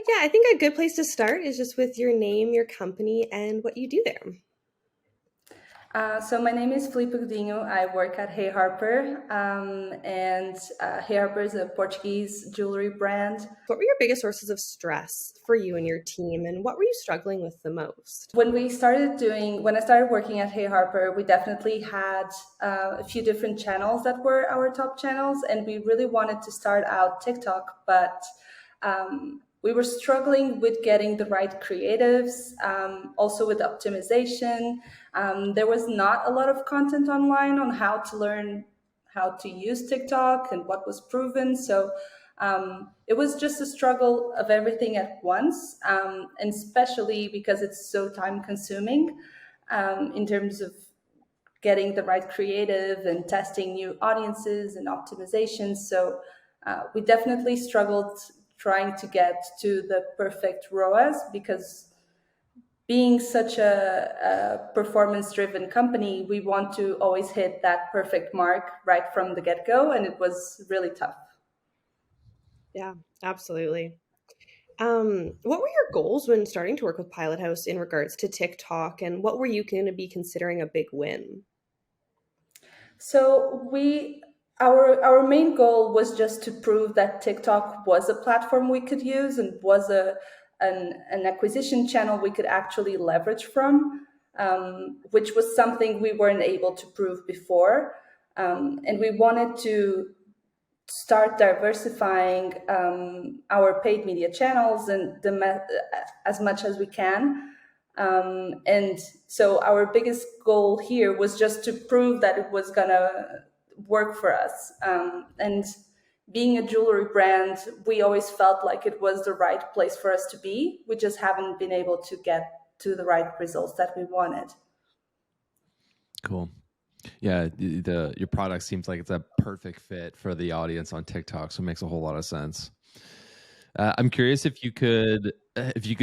Yeah, I think a good place to start is just with your name, your company, and what you do there. So my name is Filipe Godinho. I work at Hey Harper, and Hey Harper is a Portuguese jewelry brand. What were your biggest sources of stress for you and your team, and what were you struggling with the most? When I started working at Hey Harper, we definitely had a few different channels that were our top channels, and we really wanted to start out TikTok, but we were struggling with getting the right creatives, also with optimization. There was not a lot of content online on how to learn how to use TikTok and what was proven. So it was just a struggle of everything at once, and especially because it's so time consuming in terms of getting the right creative and testing new audiences and optimizations. So we definitely struggled trying to get to the perfect ROAS because being such a performance driven company, we want to always hit that perfect mark right from the get go. And it was really tough. Yeah, absolutely. What were your goals when starting to work with Pilothouse in regards to TikTok, and what were you going to be considering a big win? So our main goal was just to prove that TikTok was a platform we could use and was an acquisition channel we could actually leverage from, which was something we weren't able to prove before. And we wanted to start diversifying our paid media channels and as much as we can. And so our biggest goal here was just to prove that it was gonna work for us. And being a jewelry brand, we always felt like it was the right place for us to be. We just haven't been able to get to the right results that we wanted. Cool. Yeah, your product seems like it's a perfect fit for the audience on TikTok, so it makes a whole lot of sense. I'm curious if you could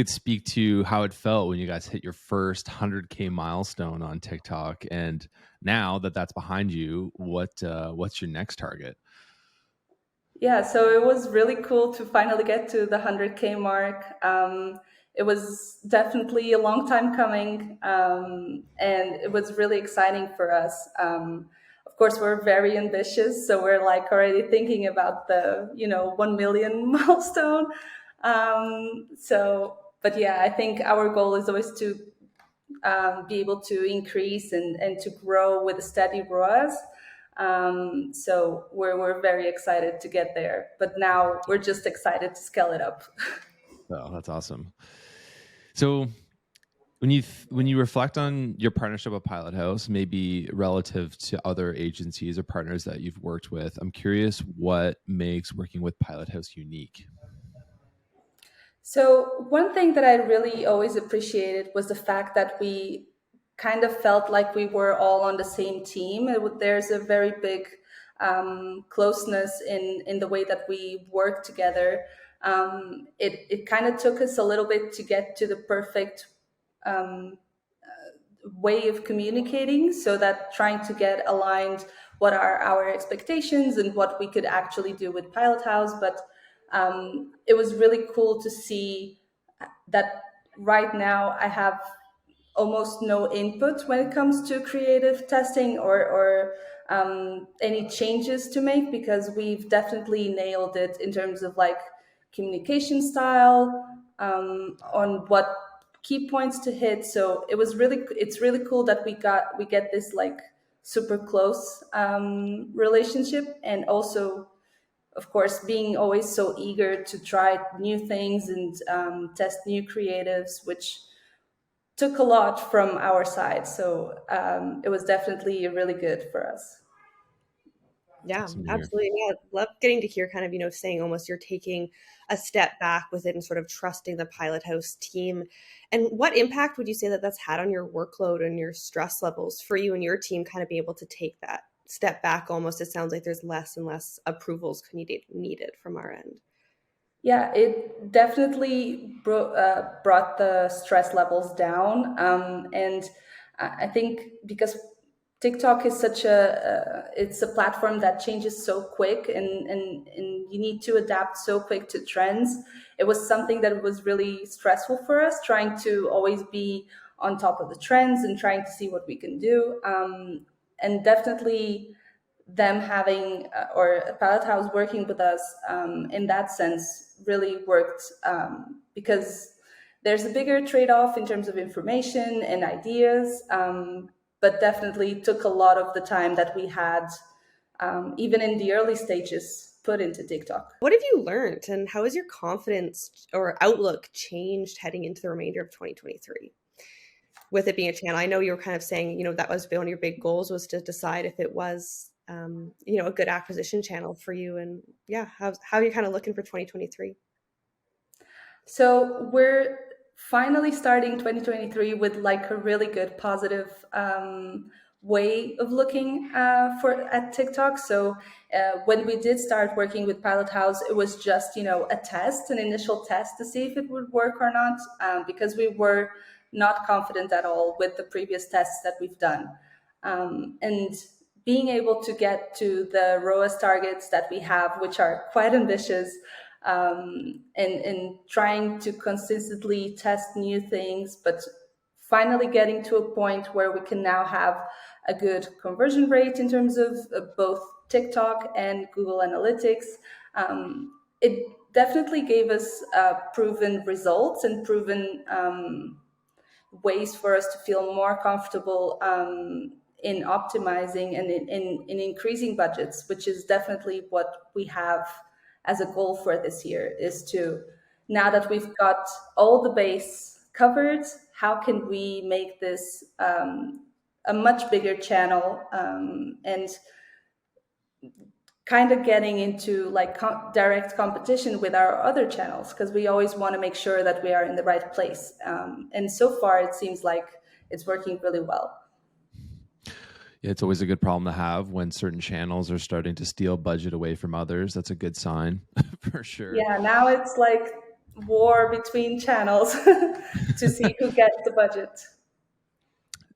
speak to how it felt when you guys hit your first 100K milestone on TikTok, and now that that's behind you, what's your next target? Yeah, so it was really cool to finally get to the 100K mark. It was definitely a long time coming, and it was really exciting for us. Of course, we're very ambitious, so we're like already thinking about the 1 million milestone. But yeah, I think our goal is always to be able to increase and to grow with a steady ROAS. So we're very excited to get there, but now we're just excited to scale it up. Oh, that's awesome. So when you reflect on your partnership with Pilothouse, maybe relative to other agencies or partners that you've worked with, I'm curious what makes working with Pilothouse unique. So one thing that I really always appreciated was the fact that we kind of felt like we were all on the same team. There's a very big closeness in the way that we work together. It kind of took us a little bit to get to the perfect um, way of communicating, so that trying to get aligned what are our expectations and what we could actually do with Pilothouse. But it was really cool to see that right now I have almost no input when it comes to creative testing or any changes to make, because we've definitely nailed it in terms of like communication style, on what key points to hit. So it's really cool that we get this like super close relationship, and also of course being always so eager to try new things and test new creatives, which took a lot from our side. So it was definitely really good for us. Yeah, Awesome to hear. absolutely. Yeah, love getting to hear kind of, saying almost you're taking a step back with it and sort of trusting the Pilothouse team. And what impact would you say that that's had on your workload and your stress levels for you and your team kind of be able to take that step back almost? It sounds like there's less and less approvals needed from our end. Yeah, it definitely brought the stress levels down. And I think because TikTok is such it's a platform that changes so quick, and you need to adapt so quick to trends. It was something that was really stressful for us, trying to always be on top of the trends and trying to see what we can do. And definitely them having or Pilothouse working with us in that sense really worked, because there's a bigger trade-off in terms of information and ideas, but definitely took a lot of the time that we had, even in the early stages, put into TikTok. What have you learned, and how has your confidence or outlook changed heading into the remainder of 2023? With it being a channel, I know you were kind of saying, that was one of your big goals, was to decide if it was, a good acquisition channel for you. And yeah, how are you kind of looking for 2023? So we're finally starting 2023 with like a really good positive way of looking at TikTok. So when we did start working with Pilothouse, it was just an initial test to see if it would work or not, because we were not confident at all with the previous tests that we've done, and being able to get to the ROAS targets that we have, which are quite ambitious, and trying to consistently test new things, but finally getting to a point where we can now have a good conversion rate in terms of both TikTok and Google Analytics. It definitely gave us proven results and proven ways for us to feel more comfortable in optimizing and in increasing budgets, which is definitely what we have as a goal for this year, is to, now that we've got all the base covered, how can we make this a much bigger channel, and kind of getting into like direct competition with our other channels, because we always want to make sure that we are in the right place. And so far, it seems like it's working really well. Yeah, it's always a good problem to have when certain channels are starting to steal budget away from others. That's a good sign for sure. Yeah, now it's like war between channels to see who gets the budget.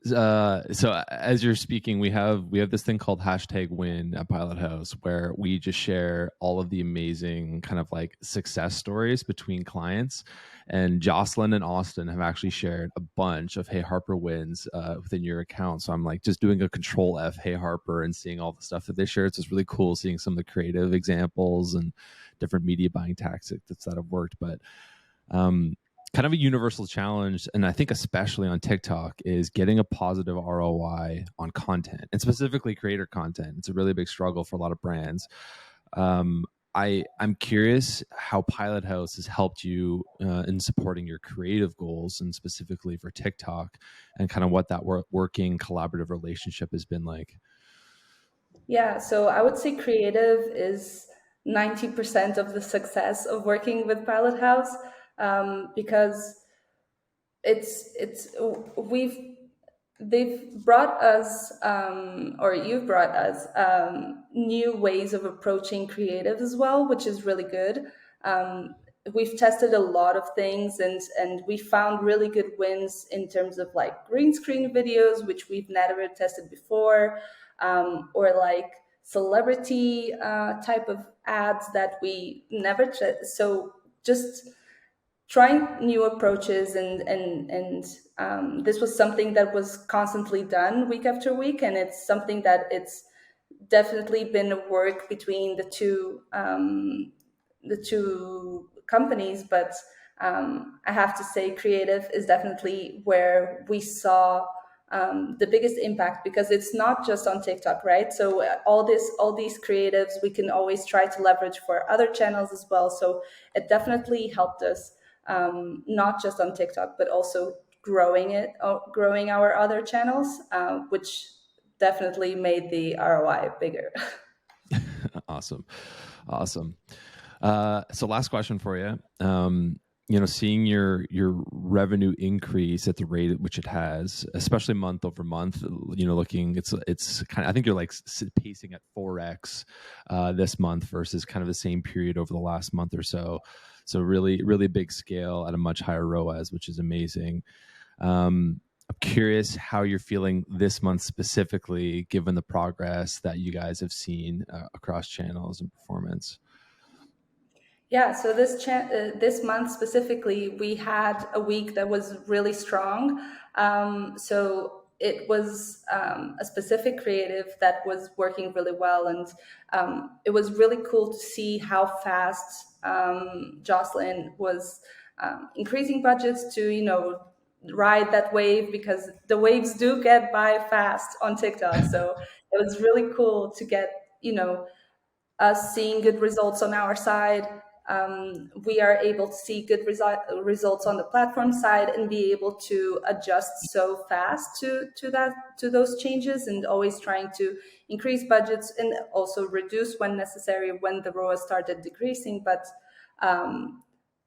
So as you're speaking, we have this thing called #win at Pilothouse, where we just share all of the amazing kind of like success stories between clients. And Jocelyn and Austin have actually shared a bunch of Hey Harper wins within your account. So I'm like just doing a control F Hey Harper and seeing all the stuff that they share. It's just really cool seeing some of the creative examples and different media buying tactics that have worked. But kind of a universal challenge, and I think especially on TikTok, is getting a positive ROI on content, and specifically creator content. It's a really big struggle for a lot of brands. I'm curious how Pilothouse has helped you in supporting your creative goals, and specifically for TikTok, and kind of what that working collaborative relationship has been like. Yeah, so I would say creative is 90% of the success of working with Pilothouse, because they've brought us, or you've brought us, new ways of approaching creative as well, which is really good. We've tested a lot of things, and we found really good wins in terms of like green screen videos, which we've never tested before, or like celebrity type of ads that we never tested. So just trying new approaches, and this was something that was constantly done week after week, and it's something that it's definitely been a work between the two companies. But I have to say creative is definitely where we saw the biggest impact, because it's not just on TikTok, right? So all these creatives we can always try to leverage for other channels as well. So it definitely helped us, not just on TikTok, but also growing our other channels, which definitely made the ROI bigger. Awesome. So last question for you. Seeing your revenue increase at the rate at which it has, especially month over month, looking, it's kind of, I think you're like pacing at 4x this month versus kind of the same period over the last month or so. So really, really big scale at a much higher ROAS, which is amazing. I'm curious how you're feeling this month specifically, given the progress that you guys have seen across channels and performance. Yeah, so this month specifically, we had a week that was really strong. So it was a specific creative that was working really well, and it was really cool to see how fast Jocelyn was increasing budgets to, ride that wave, because the waves do get by fast on TikTok. So it was really cool to get, us seeing good results on our side. We are able to see good results on the platform side and be able to adjust so fast to those changes, and always trying to increase budgets and also reduce when necessary when the ROAS started decreasing. But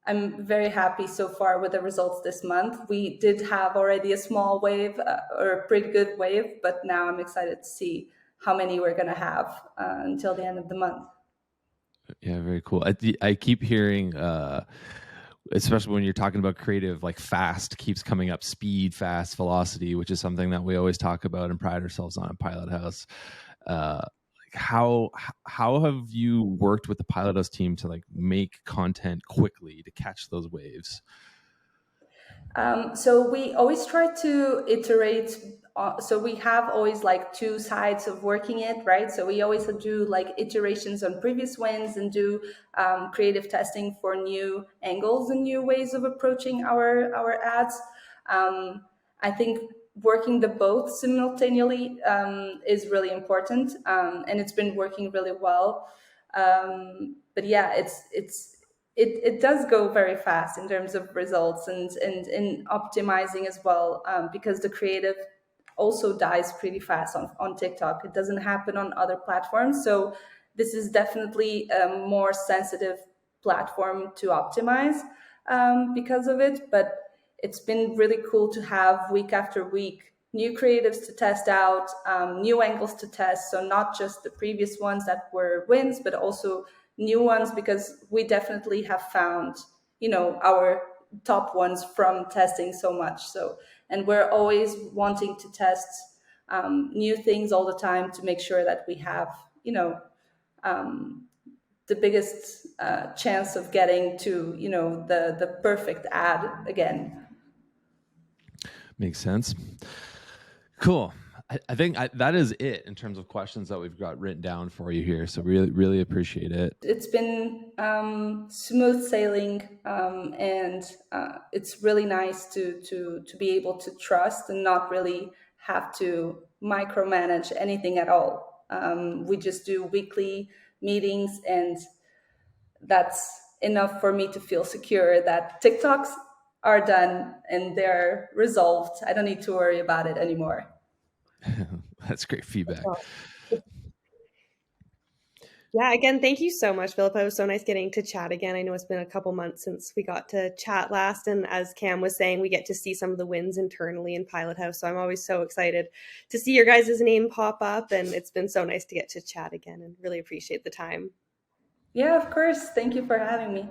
I'm very happy so far with the results this month. We did have already a small wave, or a pretty good wave, but now I'm excited to see how many we're going to have until the end of the month. Yeah, very cool. I keep hearing, especially when you're talking about creative, like fast keeps coming up, speed, fast, velocity, which is something that we always talk about and pride ourselves on at Pilothouse. How have you worked with the Pilothouse team to like make content quickly to catch those waves? So we always try to iterate. So we have always like two sides of working it, right? So we always do like iterations on previous wins, and do creative testing for new angles and new ways of approaching our ads. I think working the both simultaneously is really important, and it's been working really well. But yeah, it does go very fast in terms of results, and in optimizing as well, because the creative also dies pretty fast on TikTok. It doesn't happen on other platforms. So this is definitely a more sensitive platform to optimize because of it. But it's been really cool to have week after week new creatives to test out, new angles to test. So not just the previous ones that were wins, but also new ones, because we definitely have found, our top ones from testing so much. So, and we're always wanting to test new things all the time to make sure that we have, the biggest chance of getting to, the perfect ad again. Makes sense. Cool. I think that is it in terms of questions that we've got written down for you here. So really, really appreciate it. It's been smooth sailing, and it's really nice to be able to trust and not really have to micromanage anything at all. We just do weekly meetings, and that's enough for me to feel secure that TikToks are done and they're resolved. I don't need to worry about it anymore. That's great feedback. Yeah, again, thank you so much, Philippa. It was so nice getting to chat again. I know it's been a couple months since we got to chat last. And as Cam was saying, we get to see some of the wins internally in Pilothouse. So I'm always so excited to see your guys' name pop up. And it's been so nice to get to chat again, and really appreciate the time. Yeah, of course. Thank you for having me.